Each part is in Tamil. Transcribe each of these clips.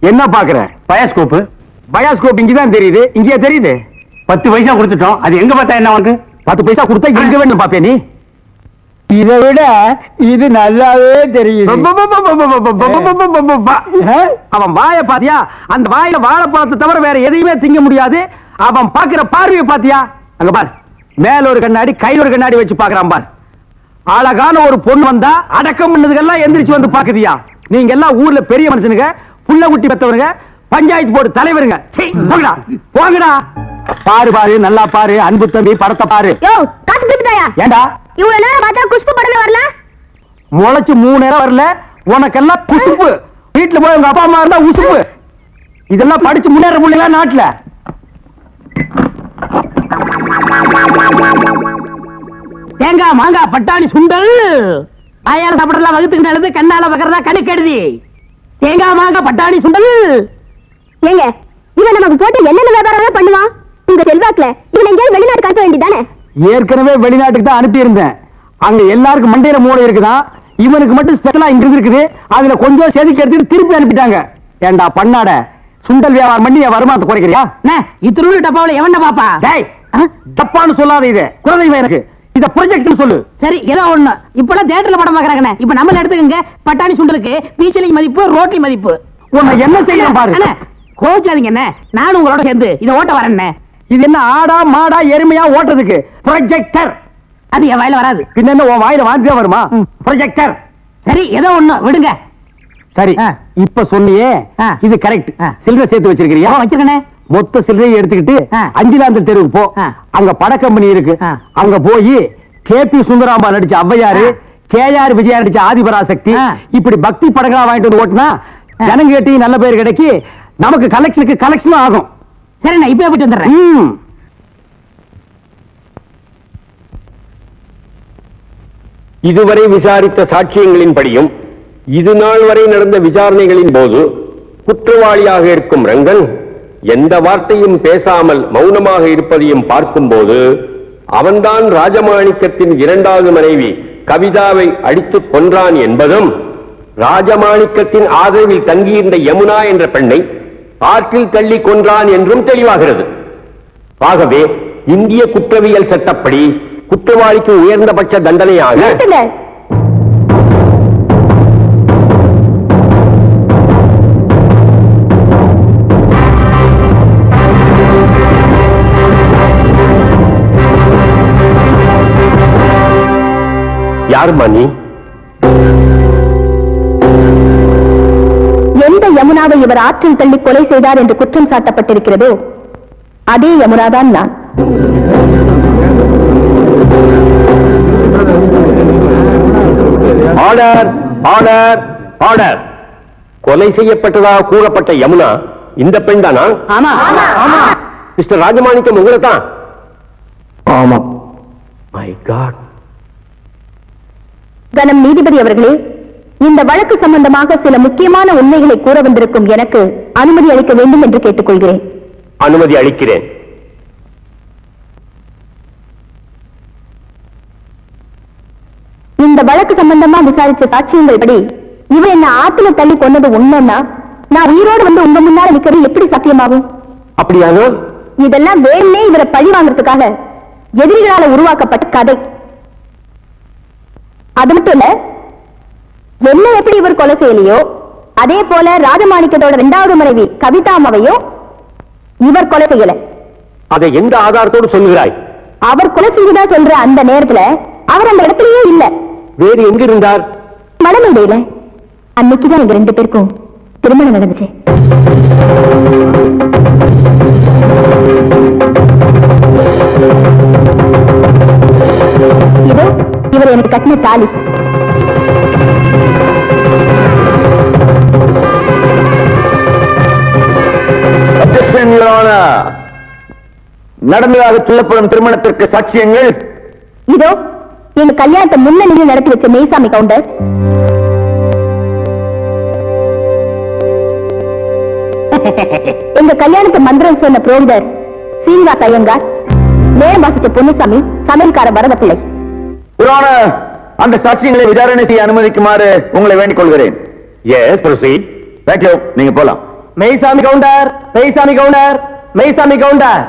என்ன பாக்குற? பயாஸ்கோப். பயாஸ்கோப் இங்கதான் தெரியுது. இங்கேயே தெரியுது. 10 பைசா கொடுத்துட்டோம். அது எங்க பார்த்தா என்ன உனக்கு? 10 பைசா கொடுத்தா எங்க வேணும் பாப்பே நீ? இதை விட இது நல்லாவே தெரியுது. அவன் வாயை பாத்தியா? அந்த வாயில வாழைப்பழத்தை தவிர வேற எதையுமே திங்க முடியாது. அவன் பாக்குற பார்வையை பாத்தியா? அங்க பார், மேல ஒரு கண்ணாடி கையில் ஒரு கண்ணாடி வச்சு பாக்குறான் பார். அழகான ஒரு பொண்ணு வந்தா அடக்கம் பண்ணதுக்கெல்லாம் எந்திரிச்சு வந்து பாக்குதியா? நீங்க எல்லாம் ஊர்ல பெரிய மனுஷனுங்க, புள்ள குட்டி பெத்தவனுங்க, பஞ்சாயத்து போர்டு தலைவருங்க. போங்கடா போங்கடா. பாரு பாரு, நல்லா பாரு. அன்பு தம்பி படத்தை பாரு. ஏண்டா இவ்வளவு நேரம் பார்த்தா குஷ்பு படமே வரல? முளைச்சு 3 நேரம் வரல. உனக்கெல்லாம் குசுப்பு. வீட்டுல போய் உங்க அப்பா அம்மா இருந்தா உசுப்பு. இதெல்லாம் படிச்சு முன்னேற முடியல நாட்டுல. தேங்காய் மாங்காய் பட்டாணி சுண்டல் வாயால சாப்பிடலாம், வகுத்துக்கு நல்லது, கண்ணால பக்கறதா கணக்கு எழுதி. தேங்காய் மாங்காய் பட்டாணி சுண்டல். ஏங்க, இவன் நமக்கு போட்டு என்னென்ன வியாபாரம் பண்ணுவான்? உங்க செல்வாக்குல இவன் எங்கேயாவது வெளிநாட்டு காட்ட வேண்டியதானே? ஏற்கனவே வெளிநாட்டுக்கு தான் அனுப்பி இருந்தேன். அங்க எல்லாருக்கும் மண்டையில மூளை இருக்குதான், இவனுக்கு மட்டும் ஸ்பெஷலா இங்க இருக்குது. அதுல கொஞ்சம் செதுக்கி எடுத்துட்டு திருப்பி அனுப்பிட்டாங்க. ஏண்டா பண்ணாட, சுண்டல் வியாபாரம் பண்ணி என் வருமானத்தை குறைக்கிறியா? இத்திரு டப்பாவில எவன பாப்பா? டப்பான்னு சொல்லாத, இது குழந்தைங்க எனக்கு. இத ப்ராஜெக்ட் சொல்லு. சரி, ஏதோ ஒண்ணு. இப்பெல்லாம் தியேட்டர்ல படம் பாக்குறாங்க. இப்ப நம்மள எடுத்துக்கங்க. பட்டாணி சுண்டலுக்கு பீச்சலிங் மதிப்பு, ரோட்டி மதிப்பு. உன்னை என்ன செய்யணும் பாரு. கோச்சாதீங்க என்ன, நானும் உங்களோட சேர்ந்து இதை ஓட்ட வரேன். இது என்ன ஆடா மாடா எருமையா ஓட்டுறதுக்கு? ப்ரொஜெக்டர். அது என் வாயில வராது. பின்ன என்ன உன் வாயில வாந்தியா வருமா? ப்ரொஜெக்டர். சரி, ஏதோ ஒண்ணு விடுங்க. சரி, இப்ப சொன்னியே இது கரெக்ட். சில்லறை சேர்த்து வச்சிருக்கிறியா? வச்சிருக்கனே. மொத்த சில்லறையை எடுத்துக்கிட்டு அஞ்சிலாந்தல் தெருவுக்கு போ. அங்க பட கம்பெனி இருக்கு. அங்க போய் கேபி சுந்தராம்பா நடிச்ச ஔவையாரு, கேஆர் விஜயா நடிச்ச ஆதிபராசக்தி, இப்படி பக்தி படங்களா வாங்கிட்டு வந்து ஓட்டுனா ஜனங்க கேட்டி நல்ல பேர் கிடைக்கி நமக்கு கலெக்ஷனுக்கு கலெக்ஷனும் ஆகும். சரி, நான் இப்ப போயிட்டு வந்துடுறேன். இதுவரை விசாரித்த சாட்சியங்களின்படியும் இது நாள் வரை நடந்த விசாரணைகளின் போது குற்றவாளியாக இருக்கும் ரங்கன் எந்த வார்த்தையும் பேசாமல் மௌனமாக இருப்பதையும் பார்க்கும்போது அவன்தான் ராஜமாணிக்கத்தின் 2வது மனைவி கவிதாவை அடித்துக் கொன்றான் என்பதும் ராஜமாணிக்கத்தின் ஆதரவில் தங்கியிருந்த யமுனா என்ற பெண்ணை ஆற்றில் தள்ளி கொன்றான் என்றும் தெளிவாகிறது. ஆகவே இந்திய குற்றவியல் சட்டப்படி குற்றவாளிக்கு உயர்ந்தபட்ச தண்டனையாக யார் மணி? எந்த யமுனாவை இவர் ஆற்றில் தள்ளி கொலை செய்தார் என்று குற்றம் சாட்டப்பட்டிருக்கிறதோ அதே யமுனாதான் நான். Order order order. கொலை செய்யப்பட்டதாக கூறப்பட்ட யமுனா இந்த பெண் தானா? ஆமா ஆமா. மிஸ்டர் ராஜமாணிக்கம் உங்களை தான்? ஆமா. My God. கனம் நீதிபதி அவர்களே, இந்த வழக்கு சம்பந்தமாக சில முக்கியமான உண்மைகளை கூற வந்திருக்கும் எனக்கு அனுமதி அளிக்க வேண்டும் என்று கேட்டுக்கொள்கிறேன். அனுமதி அளிக்கிறேன். இந்த வழக்கு சம்பந்தமா விசாரிச்ச சாட்சியங்கள் படி இவர் என்ன ஆத்துல தள்ளி கொன்னது உண்மைன்னா நான் உயிரோடு வந்து உங்க முன்னால நிக்கிறது எப்படி சாத்தியமாகும்? அப்படியானோ? இதெல்லாம் வேணே இவரை பழி வாங்கறதுக்காக எதிரிகளால உருவாக்கப்பட்ட கதை. அது மட்டும் இல்ல, என்ன எப்படி இவர் கொலை செய்யலையோ அதே போல ராஜமாணிக்கத்தோட 2வது மனைவி கவிதாமாவையும் இவர் கொலை செய்யல. அதை எந்த ஆதாரத்தோடு சொல்லுகிறாய்? அவர் கொலை செய்ததா சொல்ற அந்த நேரத்துல அவர் அந்த இடத்திலேயே இல்ல. வேறு எங்க இருந்தார்? மணமேடையில. அன்னைக்குதான் எங்க 2 பேருக்கும் திருமணம் நடந்துச்சு. இதோ இவர் எனக்கு கட்டின தாலி. நடந்ததாக சொல்லப்படும் திருமணத்திற்கு சாட்சியங்கள் இதோ எங்க கல்யாணத்தை முன்னணியில் நடத்தி வச்ச மெய்சாமி கவுண்டர். எங்க கல்யாணத்து மந்திரம் சொன்ன புரோகிதர் சீனிவாச ஐயங்கார், நேரம் வாசிச்ச பொன்னுசாமி, சமையல்கார பரதப்பிள்ளை. புராண அந்த சாட்சியங்களை விசாரணை செய்ய அனுமதிக்குமாறு உங்களை வேண்டிக் கொள்கிறேன். Yes proceed. தேங்க்யூ. நீங்க போலாம். மெய்சாமி கவுண்டர், மெய்சாமி கவுண்டர், மெய்சாமி கவுண்டர்.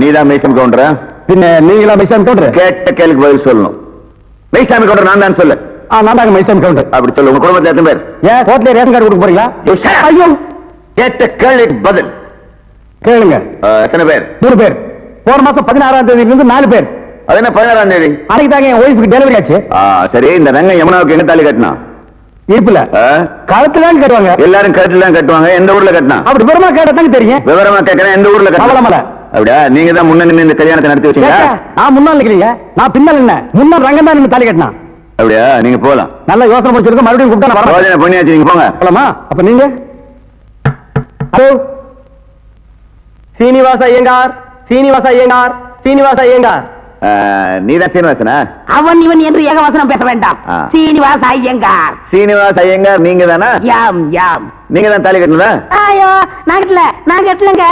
நீதான் மெய்சாமி கவுண்டரா? பின்ன நீங்களா மெய்சாமி கவுண்டர்? கேட்ட கேள்விக்கு பதில் சொல்லணும். மெய்சாமி கவுண்டர் நான் தான் சொல்லு. நான் தாங்க மைசாமி கவுண்டர். அப்படி சொல்லு. உங்க குடும்பத்துல எத்தனை பேர்? ஏன் கோர்ட்ல ரேஷன் கார்டு கொடுக்க போறீங்களா? ஐயோ, கேட்ட கேள்விக்கு பதில் கேளுங்க. எத்தனை பேர்? 3 பேர். போன மாசம் 16ஆம் தேதியில இருந்து 4 பேர். அது என்ன 16ஆம் தேதி? அன்னைக்கு தாங்க என் ஒய்ஃபுக்கு டெலிவரி ஆச்சு. சரி, இந்த ரங்கம் யமுனாவுக்கு எங்க தாலி கட்டினா? இருப்புல கழுத்துல கட்டுவாங்க. எல்லாரும் கழுத்துல கட்டுவாங்க. எந்த ஊர்ல கட்டினா? அப்படி விவரமா கேட்டதாங்க தெரியும். விவரமா கேட்கறேன். எந்த ஊர்ல கட்டல? அப்படியா? நீங்க தான் முன்ன நின்று இந்த கல்யாணத்தை நடத்தி வச்சீங்க. நான் முன்னாள் நிக்கிறீங்க, நான் பின்னால் என்ன? முன்னாள் ரங்கம் தான் தாலி கட்டினா. அப்படியா? நீங்க போலாம். நல்ல யோசனை முடிச்சிருக்க. மறுபடியும் கூப்பிட்டா பண்ணியாச்சு. நீங்க போங்க. போலாமா? அப்ப நீங்க ஹலோ சீனிவாச ஐயங்கார், சீனிவாச ஐயங்கார், சீனிவாச ஐயங்கார். நீதான் சீனிவாசனா? அவன் இவன் என்று ஏகவசனம் பேச வேண்டாம். சீனிவாச ஐயங்கார். சீனிவாச ஐயங்கார் நீங்க தானா? யாம் யாம். நீங்க தான் தாலி கட்டினதா? ஐயோ, நான் கட்டலங்க.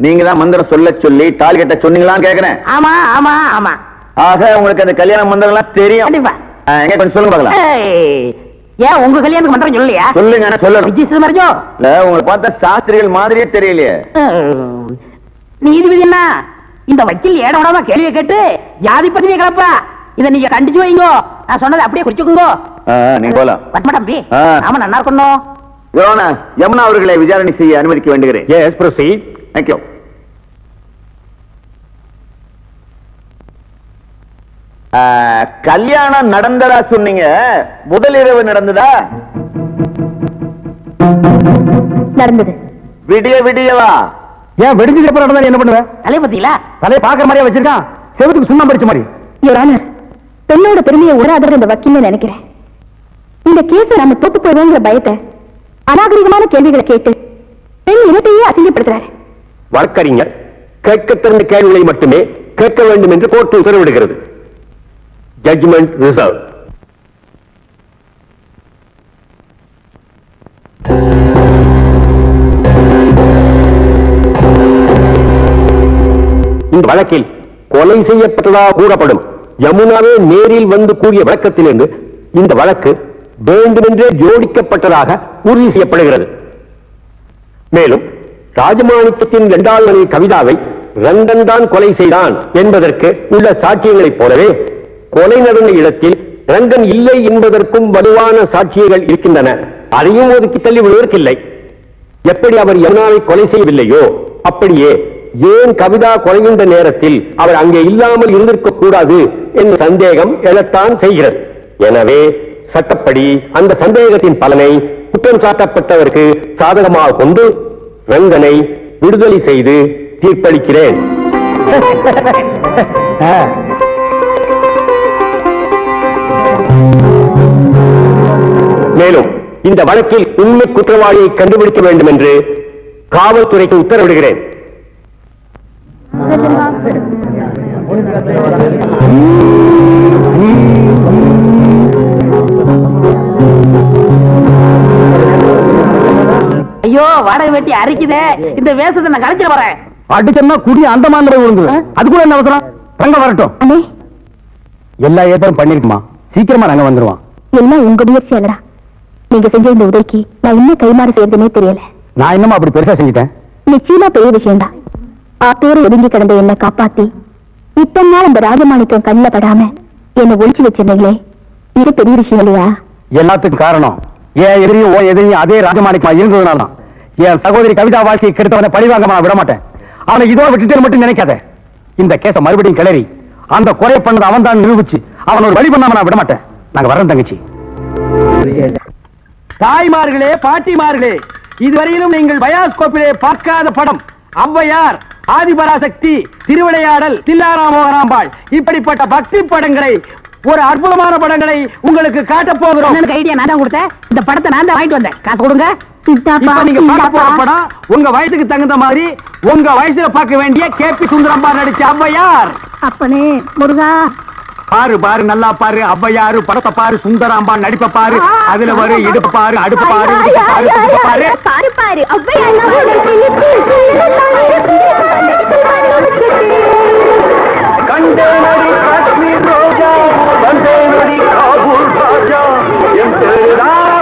நீங்க தான் மந்திரம் சொல்ல சொல்லி தாலி கட்ட சொன்னீங்களான்னு கேக்குறேன். ஆமா ஆமா ஆமா. ஆக உங்களுக்கு அந்த கல்யாண மந்திரம் எல்லாம் தெரியும். கண்டிப்பா. எங்க கொஞ்சம் சொல்லுங்க பார்க்கலாம். ஏன் உங்க கல்யாணத்துக்கு மந்திரம் சொல்லலையா? சொல்லுங்க. சொல்லணும். ரிஜிஸ்டர் மரஜோ இல்ல, உங்களை பார்த்தா சாஸ்திரிகள் மாதிரியே தெரியலையே. நீதிபதி என்ன இந்த வக்கீல் ஏட விடாம கேள்வியை கேட்டு ஜாதி பத்திரிகை கிளப்பா. இதை நீங்க கண்டிச்சு வைங்கோ. நான் சொன்னதை அப்படியே குறிச்சுக்குங்கோ. நீங்க போலாம். பத்மடம்பி ஆமா நல்லா இருக்கணும். யமுனா அவர்களை விசாரணை செய்ய அனுமதிக்க வேண்டுகிறேன். S proceed. தேங்க்யூ. கல்யாணம் நடந்ததா சொன்னீங்க, முதல் இரவு நடந்ததா? நடந்தது. விடிய விடியவா? ஏன் வெடிஞ்சது எப்ப நடந்தா என்ன பண்ணுவேன்? தலைய பத்தியில தலையை பாக்குற மாதிரியா வச்சிருக்கான்? செவத்துக்கு சுண்ணாம்பு அடிச்ச மாதிரி. பெண்ணோட பெருமையை உணராதவர் இந்த வக்கீல் நினைக்கிறேன். இந்த கேஸ நம்ம தோத்து போயிடுவோங்கிற பயத்தை அநாகரிகமான கேள்விகளை கேட்டு பெண் இனத்தையே அசிங்கப்படுத்துறாரு. வழக்கறிஞர் கேட்க திறந்த கேள்விகளை மட்டுமே கேட்க வேண்டும் என்று கோர்ட்டு உத்தரவிடுகிறது. Judgement reserve. இந்த வழக்கில் கொலை செய்யப்பட்டதாக கூறப்படும் யமுனாவே நேரில் வந்து கூறிய விளக்கத்திலிருந்து இந்த வழக்கு வேண்டுமென்றே ஜோடிக்கப்பட்டதாக உறுதி செய்யப்படுகிறது. மேலும் ராஜமாணிக்கத்தின் 2வது மனைவி கவிதாவை ரங்கன் தான் கொலை செய்தான் என்பதற்கு உள்ள சாட்சியங்களைப் போலவே கொலை நடந்த இடத்தில் ரங்கன் இல்லை என்பதற்கும் வலுவான சாட்சியங்கள் இருக்கின்றன. அதையும் ஒதுக்கி தள்ளி விடுவதற்கில்லை. எப்படி அவர் யமுனாவை கொலை செய்யவில்லையோ அப்படியே ஏன் கவிதா கொலைகின்ற நேரத்தில் அவர் அங்கே இல்லாமல் இருந்திருக்க கூடாது என்ற சந்தேகம் எழத்தான் செய்கிறது. எனவே சட்டப்படி அந்த சந்தேகத்தின் பலனை குற்றம் சாட்டப்பட்டவருக்கு சாதகமாக கொண்டு ரங்கனை விடுதலை செய்து தீர்ப்பளிக்கிறேன். மேலும் இந்த வழக்கில் உண்மை குற்றவாளியை கண்டுபிடிக்க வேண்டும் என்று காவல்துறைக்கு உத்தரவிடுகிறேன். ஐயோ, வாடகை வெட்டி அரிக்குதே. இந்த வேஷத்தை நான் கலைச்சிட வரேன். அடிச்சா குடி அந்த மாதிரி விழுந்து அது கூட என்ன அவசரம்? ரங்க வரட்டும். எல்லா ஏற்பாடும் பண்ணிருக்குமா? சீக்கிரமா ரங்க வந்துருவான். எல்லாம் உங்க முயற்சி அல்லடா. நீங்க செஞ்ச இந்த உதவிக்கு நான் இன்னும் கைமாறு செய்யறதுனே தெரியல. நான் என்னமா அப்படி பெருசா செஞ்சுட்டேன்? நிச்சயமா பெரிய விஷயம்தான். ஆத்தோடு ஒதுங்கி கிடந்த என்ன காப்பாத்தி இத்தனை நாள் இந்த ராஜமாணிக்கம் கண்ணில் படாம என்ன ஒழிச்சு வச்சிருந்தீங்களே, இது பெரிய விஷயம் இல்லையா? எல்லாத்துக்கும் காரணம் ஏன் எதிரியும் ஓ எதிரியும் அதே ராஜமாணிக்கமா இருந்ததுனால என் சகோதரி கவிதா வாழ்க்கையை கெடுத்தவனை பழிவாங்க நான் விட மாட்டேன். அவனை இதோட விட்டுட்டு மட்டும் நினைக்காத. இந்த கேஸ மறுபடியும் கிளறி அந்த குறை பண்ணது அவன் தான் நிரூபிச்சு அவன் ஒரு வழி பண்ணாம நான் விட மாட்டேன். நாங்க வரேன் தங்கச்சி. தாய்மார்களே, பாட்டிமார்களே, இதுவரையிலும் நீங்கள் பயாஸ்கோப்பிலே பார்க்காத படம் ஔவையார், ஆதிபராசக்தி, திருவிளையாடல், தில்லாராமோகராம்பாள் இப்படிப்பட்ட பக்தி படங்களை, ஒரு அற்புதமான படங்களை உங்களுக்கு காட்ட போகிறோம். எனக்கு ஐடியா நான் தான் கொடுத்தேன். இந்த படத்தை நான் தான் வாங்கிட்டு வந்தேன். காசு கொடுங்க. இப்ப நீங்க பார்க்க போற படம் உங்க வயசுக்கு தகுந்த மாதிரி உங்க வயசுல பார்க்க வேண்டிய கேபி சுந்தரம்பா நடிச்ச ஔவையார். அப்பனே முருகா, பாரு பாரு நல்லா பாரு, ஔவையாரு படத்தை பாரு, சுந்தராம்பா நடிப்ப பாரு, அதுல வரு இடுப்பு பாரு, அடுப்பு பாரு, இடுப்பு பாரு, துடுப்பு பாரு. பாரு பாரு கண்டேனடி காஷ்மீர் ரோஜா, வந்தேனடி காபூல் ராஜா, என் பேராம்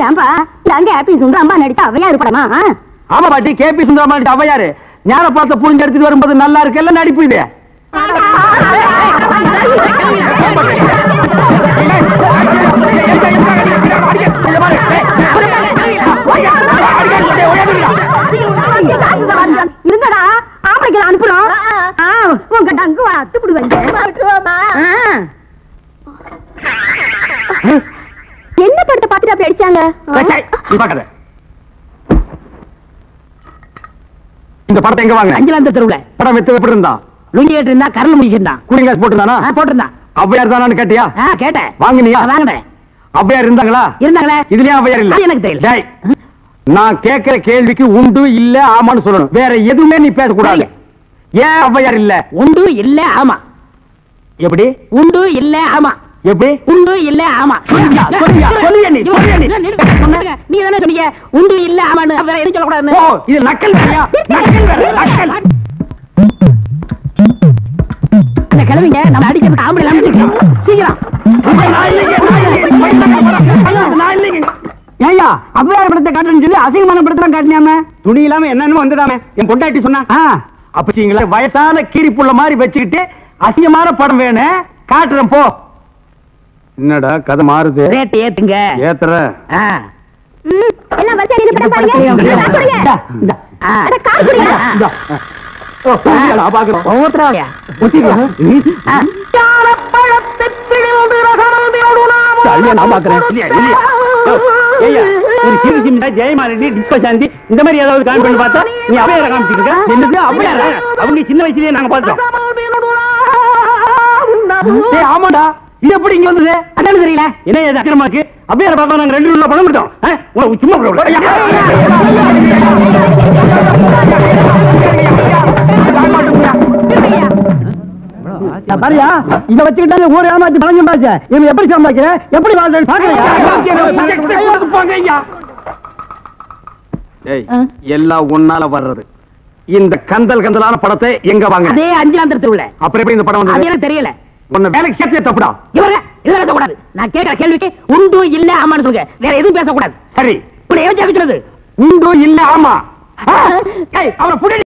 ஏன்பா நாங்க ஹாப்பி சுந்தராம்பா நடித்த ஔவையாரு படமா? ஆமா பாட்டி, கேபி சுந்தராம்பா நடித்த ஔவையாரு ஞான பார்த்த புரிஞ்சு எடுத்துட்டு வரும்போது நல்லா இருக்கு, எல்லாம் நடிப்பு இது. இருங்கடா, ஆம்பளைக்கு அனுப்புறோம். உங்க டங்கு அத்துப்பிடுவாங்க. என்ன படத்தை பார்த்துட்டு அப்படி அடிச்சாங்க? நீ பார்க்காத. இந்த படத்தை எங்க வாங்க? அஞ்சலாந்த தெருவுல படம் வெத்து எப்படி இருந்தா? லுங்கி கேட்டு இருந்தா, கரல் முடிக்க இருந்தான், கூலிங் கிளாஸ் போட்டுருந்தானா? போட்டிருந்தான். ஔவையார் தானான்னு கேட்டியா? கேட்டேன். வாங்கினியா? வாங்கினேன். ஔவையார் இருந்தாங்களா? இருந்தாங்களே. இதுலயும் ஔவையார் இல்ல? அது எனக்கு தெரியல. டேய், நான் கேட்கிற கேள்விக்கு உண்டு இல்ல ஆமான்னு சொல்லணும், வேற எதுவுமே நீ பேசக்கூடாது. ஏன் ஔவையார் இல்ல? உண்டு இல்ல ஆமா. எப்படி உண்டு இல்ல ஆமா? எப்படி உண்டு இல்ல ஆமா. சொல்லுங்க நீ சொன்னாங்க, நீ தானே சொன்னீங்க உண்டு இல்ல ஆமான்னு, வேற எதுவும் சொல்லக்கூடாதுன்னு. ஓ, இது நக்கல் வேறையா? நக்கல் வேற, நக்கல். அந்த கிழவிங்க நம்ம அடிக்கிறது ஆம்பளை அமைச்சிருக்கோம். சீக்கிரம் ஏய்யா, ஔவையார் படத்தை காட்டுன்னு சொல்லி அசிங்கமான படத்தெல்லாம் காட்டினாம, துணி இல்லாம என்னன்னு வந்ததாமே என் பொண்டாட்டி சொன்னா. அப்பீங்களா வயசான கீரி புள்ள மாதிரி வச்சுக்கிட்டு அசிங்கமான படம் வேணும் காட்டுறேன் போ. என்னடா கதை மாறுது? ரேட் ஏத்துங்க. ஏத்துற எல்லாம் வரிசையா நின்னு படம் பாருங்க. அட கார் குடிங்க. பாக்குறோம் ஒவ்வொருத்தராவையா ஜெயமாலினி டிஸ்பசாந்தி இந்த மாதிரி ஏதாவது காமிச்சு பார்த்தா நீ அவையார காமிச்சிருக்க. என்னது அவையார? அவங்க சின்ன வயசுலயே நாங்க பார்த்தோம். ஆமாடா, இது எப்படி இங்க வந்தது? அதான் தெரியல. என்ன இது அக்கிரமாக்கு? அவையார பார்க்க நாங்க 2 ரூபா பணம் கொடுத்தோம். சும்மா பாரியா, இத வச்சுக்கிட்டாங்க ஊர் ஏமாத்தி பணம் சம்பாதிச்ச. இவன் எப்படி சம்பாதிக்கிற, எப்படி வாழ்றேன்னு பாக்குறீங்க? எல்லாம் ஒன்னால வர்றது. இந்த கந்தல் கந்தலான படத்தை எங்க வாங்க? அதே அஞ்சலாந்தர் தெருவுல. அப்புறம் எப்படி இந்த படம் வந்தது? எனக்கு தெரியல. உன்னை வேலைக்கு சேர்த்தே தப்புடா. இவரே இதெல்லாம் பேசக்கூடாது. நான் கேட்கிற கேள்விக்கு உண்டு இல்ல ஆமான்னு சொல்லுங்க, வேற எதுவும் பேசக்கூடாது. சரி, இப்படி ஏன் ஜெபிக்கிறது? உண்டு இல்ல ஆமா. அவனை புடி.